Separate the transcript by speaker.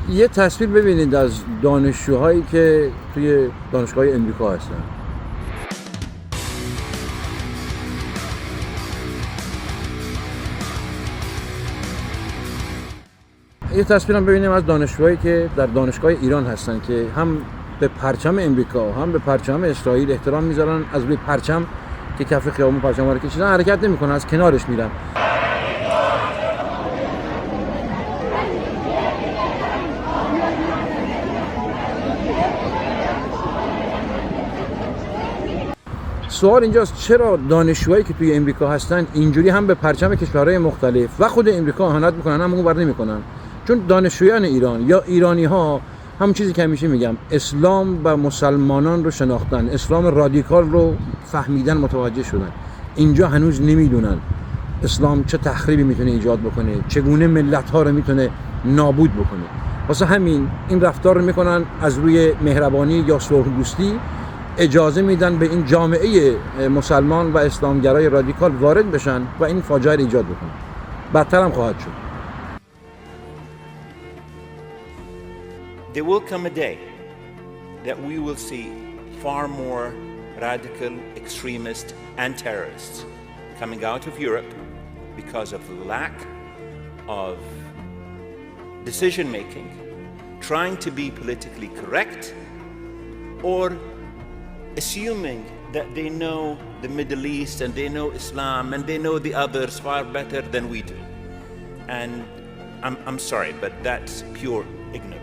Speaker 1: یه تصویر ببینید از دانشجوهایی که توی دانشگاه امریکا هستن. یه تصویر هم ببینیم از دانشجوهایی که در دانشگاه ایران هستن که هم به پرچم امریکا هم به پرچم اسرائیل احترام میذارن، از روی پرچم که کف خیابون پرچم رو کشیدن حرکت نمیکنن، از کنارش میرن. سوال اینجاست چرا دانشجوهایی که توی امریکا هستن اینجوری هم به پرچم کشورهای مختلف و خود امریکا اهانت میکنن، هم اون بر نمیکنن؟ چون دانشجویان ایران یا ایرانی ها همون چیزی که همیشه میگم، اسلام و مسلمانان رو شناختن، اسلام رادیکال رو فهمیدن، متوجه شدن. اینجا هنوز نمیدونن اسلام چه تخریبی میتونه ایجاد بکنه، چگونه ملت ها رو میتونه نابود بکنه. واسه همین این رفتار رو میکنن، از روی مهربانی یا صلح‌دوستی اجازه میدن به این جامعه مسلمان و اسلامگرای رادیکال وارد بشن و این فاجعه ایجاد بکنن. بدتر هم خواهد شد.
Speaker 2: There will come a day that we will see far more radical extremists and terrorists coming out of Europe because of the lack of decision making, trying to be politically correct, or assuming that they know the Middle East and they know Islam and they know the others far better than we do. And I'm sorry, but that's pure ignorance.